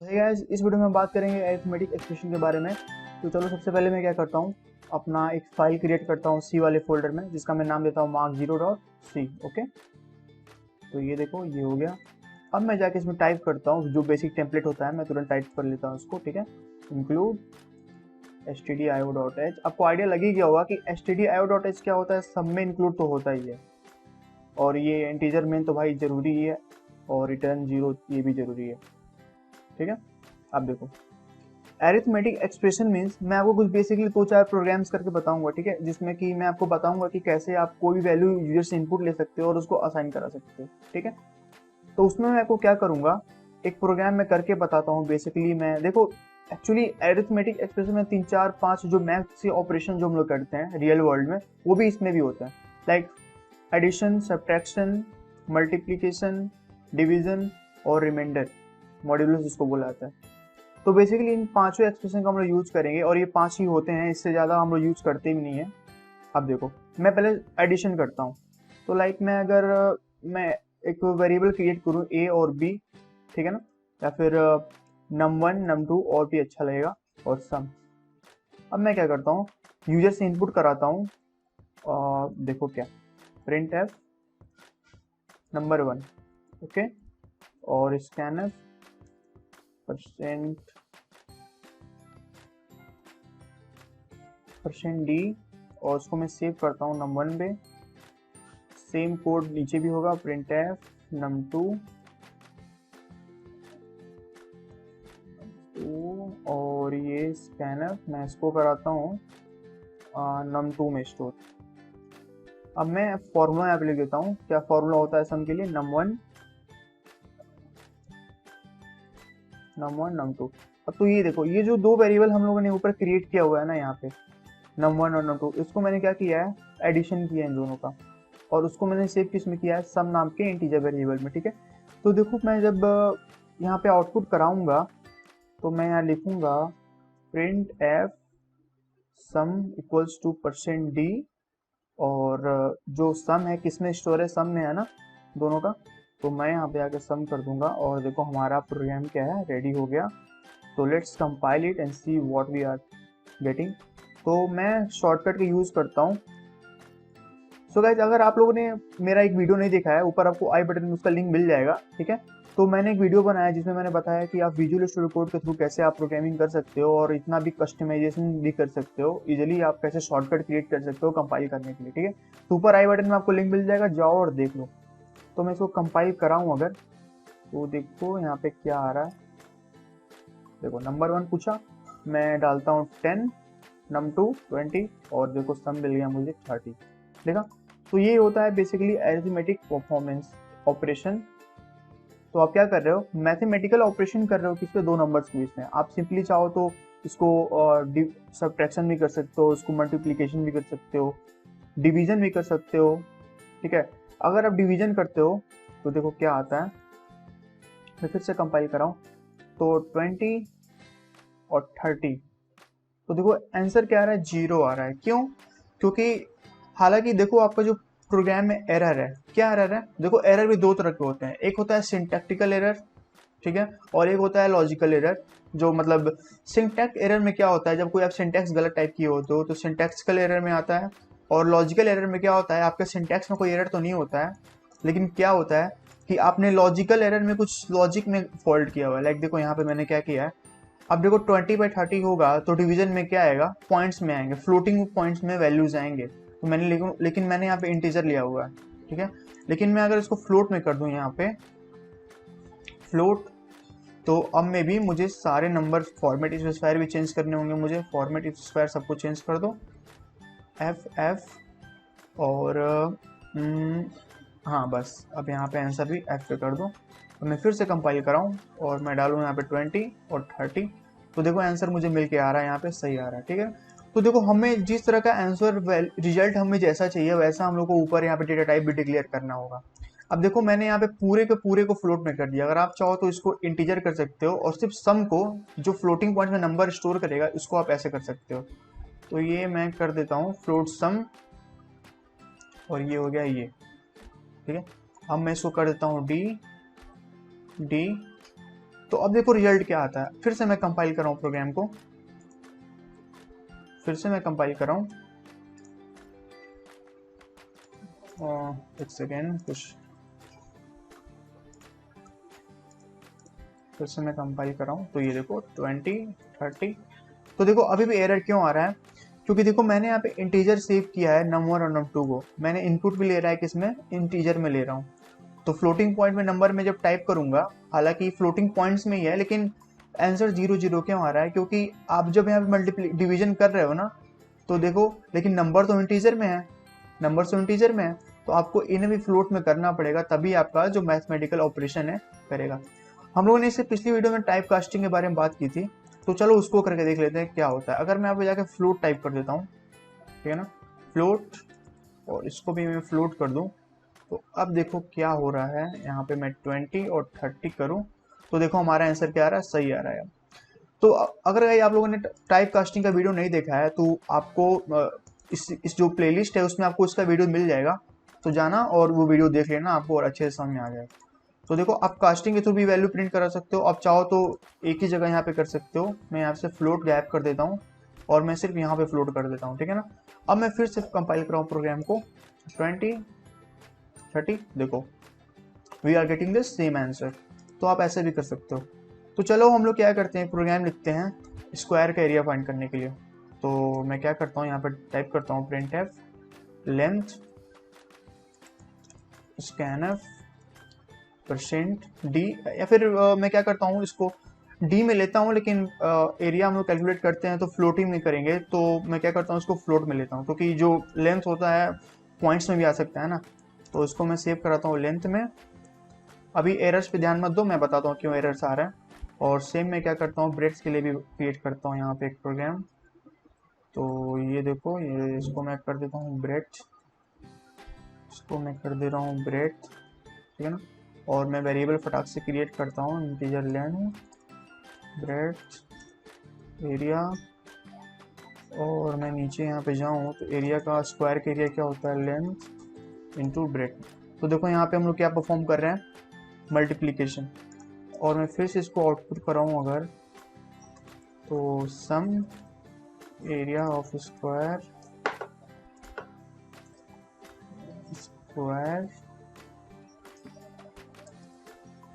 Guys, इस video में हम बात करेंगे अरिथमेटिक एक्सप्रेशन के बारे में। तो चलो सबसे पहले मैं क्या करता हूँ, अपना एक फाइल क्रिएट करता हूँ सी वाले फोल्डर में, जिसका मैं नाम देता हूँ mark0.c। ओके, तो ये देखो ये हो गया। अब मैं जाके इसमें टाइप करता हूँ जो बेसिक टेम्पलेट होता है, मैं तुरंत टाइप कर लेता हूँ उसको। ठीक है, इंक्लूड stdio.h। आपको आइडिया लग ही गया होगा कि stdio.h क्या होता है, सब में इंक्लूड तो होता ही है। और ये इंटीजर मेन तो भाई जरूरी ही है, और रिटर्न 0 ये भी जरूरी है। ठीक है, अब देखो अरिथमेटिक एक्सप्रेशन मीन्स मैं आपको कुछ बेसिकली 2-4 प्रोग्राम्स करके बताऊंगा। ठीक है, जिसमें कि मैं आपको बताऊंगा कि कैसे आप कोई भी वैल्यू यूजर से इनपुट ले सकते हो और उसको असाइन करा सकते हो। ठीक है, तो उसमें मैं आपको क्या करूंगा, एक प्रोग्राम में करके बताता हूँ। बेसिकली मैं देखो एक्चुअली अरिथमेटिक एक्सप्रेशन में 3-4-5 जो मैथ्स के ऑपरेशन जो हम लोग करते हैं रियल वर्ल्ड में, वो भी इसमें भी होता है। Like addition, subtraction, multiplication, division और रिमाइंडर, मॉड्यूलस जिसको बोला जाता है। तो बेसिकली इन पांचों एक्सप्रेशन का हम लोग यूज करेंगे, और ये 5 ही होते हैं, इससे ज़्यादा हम लोग यूज करते भी नहीं है। अब देखो मैं पहले एडिशन करता हूँ। तो लाइक मैं अगर मैं एक वेरिएबल क्रिएट करूँ a और b, ठीक है ना, या फिर num1 num2 और भी अच्छा लगेगा, और सम। अब मैं क्या करता हूँ, यूजर से इनपुट कराता हूँ। देखो क्या, printf num1, ओके, और scanf %d, और उसको मैं सेव करता हूँ num1 पे। सेम कोड नीचे भी होगा, printf num2 और ये scanf मैं इसको कराता हूँ num2 में स्टोर। अब मैं फॉर्मूला यहाँ पे लिख देता हूँ। क्या फॉर्मूला होता है सम के लिए, num1 num2। अब तो ये देखो, ये जो दो वेरिएबल हम लोगों ने ऊपर क्रिएट किया हुआ है ना यहाँ पे, num1 और num2, इसको मैंने क्या किया है, एडिशन किया है इन दोनों का, और उसको मैंने सेव किस में किया है, सम नाम के इंटीजर वेरिएबल में। ठीक है, तो देखो मैं जब यहाँ पे आउटपुट कराऊंगा, तो मैं यहाँ लिखूंगा printf sum equals to %d, और जो सम है किसमें स्टोर है, सम में है ना दोनों का। तो मैं यहाँ पे आके सम कर दूंगा, और देखो हमारा प्रोग्राम क्या है, रेडी हो गया। तो let's compile it and see what we are getting. तो मैं शॉर्टकट का यूज करता हूँ। सो गाइज, अगर आप लोगों ने मेरा एक वीडियो नहीं देखा है, ऊपर आपको आई बटन में उसका लिंक मिल जाएगा। ठीक है, तो मैंने एक वीडियो बनाया जिसमें मैंने बताया कि आप विजुअल स्टूडियो कोड के थ्रू कैसे आप प्रोग्रामिंग कर सकते हो, और इतना भी कस्टमाइजेशन भी कर सकते हो इजीली, आप कैसे शॉर्टकट क्रिएट कर सकते हो कंपाइल करने के लिए। ठीक है, तो ऊपर आई बटन में आपको लिंक मिल जाएगा, जाओ और देख लो। तो मैं इसको कंपाइल कराऊँ अगर, तो देखो यहाँ पे क्या आ रहा है। देखो num1 पूछा, मैं डालता हूँ 10, num2 20, और देखो सम मिल गया मुझे 30। देखा, तो ये होता है बेसिकली अरिथमेटिक परफॉर्मेंस ऑपरेशन। तो आप क्या कर रहे हो, मैथमेटिकल ऑपरेशन कर रहे हो किस पे, दो नंबर्स के बीच में। आप सिंपली चाहो तो इसको सब्ट्रैक्शन भी कर सकते हो, इसको मल्टीप्लिकेशन भी कर सकते हो, डिवीजन भी कर सकते हो। ठीक है, अगर आप डिवीजन करते हो तो देखो क्या आता है, मैं फिर से कंपाइल कराऊं, तो 20 और 30, तो देखो आंसर क्या आ रहा है, 0 आ रहा है। क्यों, क्योंकि हालांकि देखो आपका जो प्रोग्राम में एरर है, क्या एरर है, देखो एरर भी दो तरह के होते हैं। एक होता है सिंटैक्टिकल एरर, ठीक है, और एक होता है लॉजिकल एरर। जो मतलब सिंटैक्स एरर में क्या होता है, जब कोई आप सिंटैक्स गलत टाइप किए होते हो तो सिंटैक्सिकल एरर में आता है। और लॉजिकल एरर में क्या होता है, आपके सिंटैक्स में कोई एरर तो नहीं होता है, लेकिन क्या होता है कि आपने लॉजिकल एरर में कुछ लॉजिक में फॉल्ट किया हुआ है। लाइक देखो यहाँ पे मैंने क्या किया है, अब देखो 20/30 होगा तो डिवीजन में क्या आएगा, पॉइंट्स में आएंगे, फ्लोटिंग पॉइंट्स में वैल्यूज आएंगे। तो मैंने लेकिन मैंने यहाँ पे इंटीजर लिया हुआ है। ठीक है, लेकिन मैं अगर इसको फ्लोट में कर दूं, यहाँ पे फ्लोट, तो अब में भी मुझे सारे नंबर फॉर्मेट स्पेसिफायर भी चेंज करने होंगे। मुझे फॉर्मेट स्पेसिफायर सबको चेंज कर दो, एफ और हाँ बस, अब यहाँ पे आंसर भी एफ पे कर दो। तो मैं फिर से कंपाइल कराऊँ और मैं डालूँ यहाँ पे 20 और 30, तो देखो आंसर मुझे मिल के आ रहा है, यहाँ पे सही आ रहा है। ठीक है, तो देखो हमें जिस तरह का आंसर रिजल्ट हमें जैसा चाहिए वैसा हम लोग को ऊपर यहाँ पे डेटा टाइप भी डिक्लेयर करना होगा। अब देखो मैंने यहाँ पे पूरे के पूरे को फ्लोट में कर दिया। अगर आप चाहो तो इसको इंटीजर कर सकते हो, और सिर्फ सम को, जो फ्लोटिंग पॉइंट में नंबर स्टोर करेगा, इसको आप ऐसे कर सकते हो। तो ये मैं कर देता हूँ फ्लोट सम, और ये हो गया ये। ठीक है, अब मैं इसको कर देता हूँ डी तो अब देखो रिजल्ट क्या आता है। फिर से मैं कंपाइल कर रहा हूँ प्रोग्राम को, फिर से मैं कंपाइल कर रहा हूँ। एक सेकेंड, कुछ फिर से मैं कंपाइल कर रहा हूँ। तो ये देखो 20 30। तो देखो अभी भी एरर क्यों आ रहा है, क्योंकि देखो मैंने यहाँ पे इंटीजर सेव किया है num1 और num2 को। मैंने इनपुट भी ले रहा है किसमें, इंटीजर में ले रहा हूँ। तो फ्लोटिंग पॉइंट में नंबर में जब टाइप करूंगा, हालांकि फ्लोटिंग पॉइंट्स में ही है, लेकिन आंसर 0 0 क्यों आ रहा है, क्योंकि आप जब यहाँ पे मल्टीप्ली डिवीजन कर रहे हो ना, तो देखो लेकिन नंबर तो इंटीजर में है, नंबर तो इंटीजर में है, तो आपको इन्हें भी फ्लोट में करना पड़ेगा, तभी आपका जो मैथमेटिकल ऑपरेशन है करेगा। हम लोगों ने इससे पिछली वीडियो में टाइप कास्टिंग के बारे में बात की थी, तो चलो उसको करके देख लेते हैं क्या होता है। अगर मैं यहाँ पे जाके फ्लोट टाइप कर देता हूँ, ठीक है ना, फ्लोट, और इसको भी मैं फ्लोट कर दूं, तो अब देखो क्या हो रहा है। यहाँ पे मैं 20 और 30 करूं, तो देखो हमारा आंसर क्या आ रहा है, सही आ रहा है। तो अगर आप लोगों ने टाइप कास्टिंग का वीडियो नहीं देखा है, तो आपको इस जो प्लेलिस्ट है उसमें आपको इसका वीडियो मिल जाएगा, तो जाना और वो वीडियो देख लेना, आपको और अच्छे से समझ में आ जाएगा। तो देखो आप कास्टिंग के थ्रू भी वैल्यू प्रिंट करा सकते हो, आप चाहो तो एक ही जगह यहाँ पे कर सकते हो। मैं यहाँ से फ्लोट गैप कर देता हूँ और मैं सिर्फ यहाँ पे फ्लोट कर देता हूँ, ठीक है ना। अब मैं फिर से कंपाइल कर रहा हूँ प्रोग्राम को, 20 30, देखो we are getting the same answer. तो आप ऐसे भी कर सकते हो। तो चलो हम लोग क्या करते हैं, प्रोग्राम लिखते हैं स्क्वायर का एरिया फाइंड करने के लिए। तो मैं क्या करता हूँ, यहाँ पर टाइप करता हूँ printf लेंथ scanf %d, या फिर मैं क्या करता हूँ, इसको d में लेता हूँ, लेकिन एरिया हम लोग कैलकुलेट करते हैं तो फ्लोटिंग में करेंगे, तो मैं क्या करता हूँ, इसको फ्लोट में लेता हूँ, क्योंकि जो लेंथ होता है पॉइंट्स में भी आ सकता है ना। तो इसको मैं सेव कराता हूँ लेंथ में। अभी एरर्स पे ध्यान मत दो, मैं बताता हूँ क्यों एरर्स आ रहा है। और सेम मैं क्या करता हूँ, ब्रेड्स के लिए भी क्रिएट करता हूँ यहाँ पे एक प्रोग्राम। तो ये देखो, ये इसको मैं कर देता हूँ ब्रेड, इसको मैं कर दे रहा हूँ ब्रेड, ठीक है ना। और मैं वेरिएबल फटाक से क्रिएट करता हूँ, इंटीजर लेंथ ब्रेड एरिया, और मैं नीचे यहाँ पे जाऊँ तो एरिया का स्क्वायर का एरिया क्या होता है, लेंथ इंटू ब्रेड। तो देखो यहाँ पे हम लोग क्या परफॉर्म कर रहे हैं, मल्टीप्लीकेशन। और मैं फिर से इसको आउटपुट कराऊँ अगर, तो sum area of square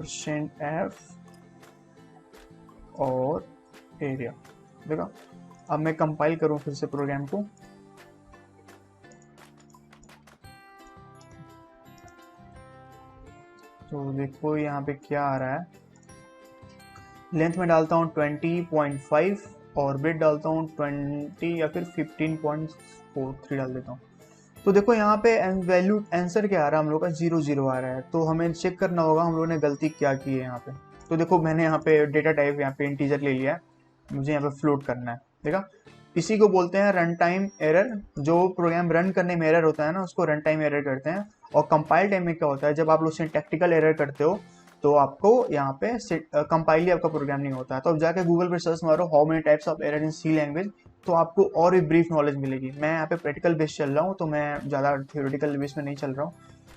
%f और एरिया। देखा, अब मैं कंपाइल करूं फिर से प्रोग्राम को, तो देखो यहाँ पे क्या आ रहा है। लेंथ में डालता हूँ 20.5 और ब्रेड डालता हूँ 20 या फिर 15.43 डाल देता हूँ। तो देखो यहाँ पे वैल्यू आंसर क्या आ रहा है, हम लोग का 0 0 आ रहा है। तो हमें चेक करना होगा हम लोगों ने गलती क्या की है यहाँ पे। तो देखो मैंने यहाँ पे डेटा टाइप यहाँ पे इंटीजर ले लिया है, मुझे यहाँ पे फ्लोट करना है, देखा। इसी को बोलते हैं रन टाइम एरर। जो प्रोग्राम रन करने में एरर होता है ना, उसको रन टाइम एरर करते हैं। और कंपाइल टाइम में क्या होता है, जब आप लोग सिंटैक्टिकल एरर करते हो, तो आपको यहाँ पे कंपाइल ही आपका प्रोग्राम नहीं होता है। तो अब जाके गूगल पे सर्च मारो how many types of error in C language, तो आपको और भी ब्रीफ नॉलेज मिलेगी। मैं यहाँ पे प्रैक्टिकल बेस चल रहा हूँ, तो मैं ज़्यादा थियोरेटिकल बेस में नहीं चल रहा हूँ।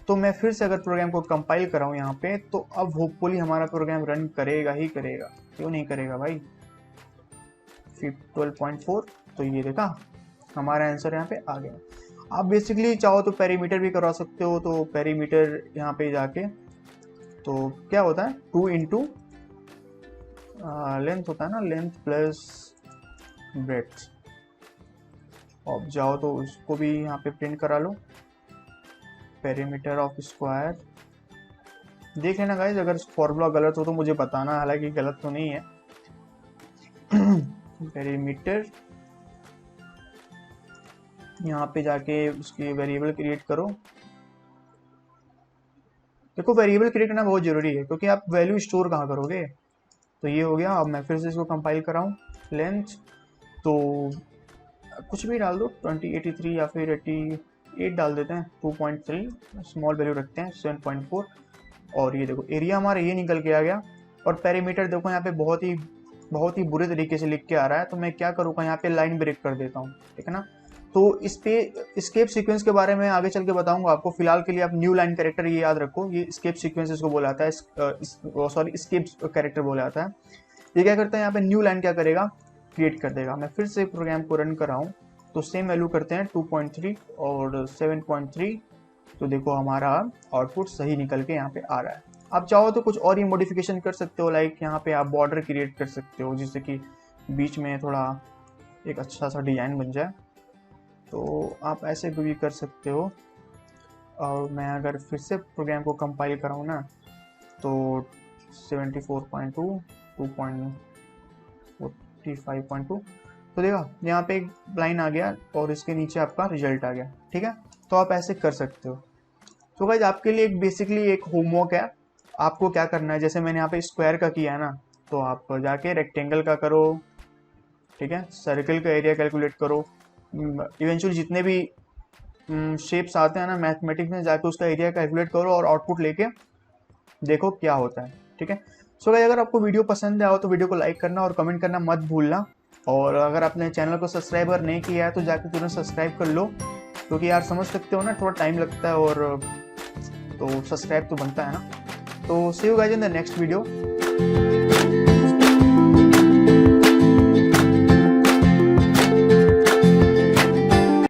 तो मैं फिर से अगर प्रोग्राम को कंपाइल कराऊँ यहाँ पे, तो अब होपफुली हमारा प्रोग्राम रन करेगा ही करेगा, क्यों नहीं करेगा भाई। 12.4, तो ये देखा हमारा आंसर यहाँ पे आ गया। आप बेसिकली चाहो तो पेरीमीटर भी करवा सकते हो। तो पेरीमीटर यहाँ पे जाके, तो क्या होता है 2 इंटू लेंथ होता है ना, लेंथ प्लस ब्रेड्थ। अब जाओ तो उसको भी यहाँ पे प्रिंट करा लो, पेरीमीटर ऑफ स्क्वायर। देख लेना गाइस, अगर फॉर्मूला गलत हो तो मुझे बताना, हालांकि गलत तो नहीं है। पेरीमीटर यहाँ पे जाके उसकी वेरिएबल क्रिएट करो। देखो वेरिएबल क्रिएट करना बहुत जरूरी है, क्योंकि आप वैल्यू स्टोर कहाँ करोगे। तो ये हो गया। अब मैं फिर से इसको कंपाइल कराऊँ, लेंथ तो कुछ भी डाल दो, 2083 या फिर 88 डाल देते हैं, 2.3 स्मॉल वैल्यू रखते हैं, 7.4। और ये देखो एरिया हमारा ये निकल के आ गया। और पेरीमीटर देखो यहाँ पे बहुत ही बुरे तरीके से लिख के आ रहा है। तो मैं क्या करूँगा, यहाँ पे लाइन ब्रेक कर देता हूँ, ठीक है ना। तो इस पे स्केप सीक्वेंस के बारे में आगे चल के बताऊंगा आपको। फिलहाल के लिए आप न्यू लाइन कैरेक्टर ये याद रखो, ये स्केप सीक्वेंस इसको बोला जाता है, सॉरी स्केप कैरेक्टर बोला जाता है। ये क्या करता है, यहाँ पे न्यू लाइन क्या करेगा, क्रिएट कर देगा। मैं फिर से प्रोग्राम को रन कर रहा हूँ, तो सेम वैल्यू करते हैं 2.3 और 7.3, तो देखो हमारा आउटपुट सही निकल के यहाँ पे आ रहा है। आप चाहो तो कुछ और ही मॉडिफिकेशन कर सकते हो, लाइक यहाँ पे आप बॉर्डर क्रिएट कर सकते हो जिससे कि बीच में थोड़ा एक अच्छा सा डिजाइन बन जाए, तो आप ऐसे भी कर सकते हो। और मैं अगर फिर से प्रोग्राम को कंपाइल कराऊँ ना, तो 74.2, 2.45.2, तो देखा यहाँ पे एक लाइन आ गया और इसके नीचे आपका रिजल्ट आ गया। ठीक है, तो आप ऐसे कर सकते हो। तो गाइस आपके लिए एक बेसिकली एक होमवर्क है, आपको क्या करना है, जैसे मैंने यहाँ पे स्क्वायर का किया है ना, तो आप जाके रेक्टेंगल का करो, ठीक है, सर्कल का एरिया कैलकुलेट करो, इवेंचुअली जितने भी शेप्स आते हैं ना मैथमेटिक्स में, जाके उसका एरिया कैलकुलेट करो और आउटपुट लेके देखो क्या होता है। ठीक है, सो गाइस अगर आपको वीडियो पसंद आया हो तो वीडियो को लाइक करना और कमेंट करना मत भूलना, और अगर आपने चैनल को सब्सक्राइब अगर नहीं किया है तो जाके तुरंत सब्सक्राइब कर लो, क्योंकि यार समझ सकते हो ना थोड़ा टाइम लगता है, और तो सब्सक्राइब तो बनता है ना। तो see you guys in the next video.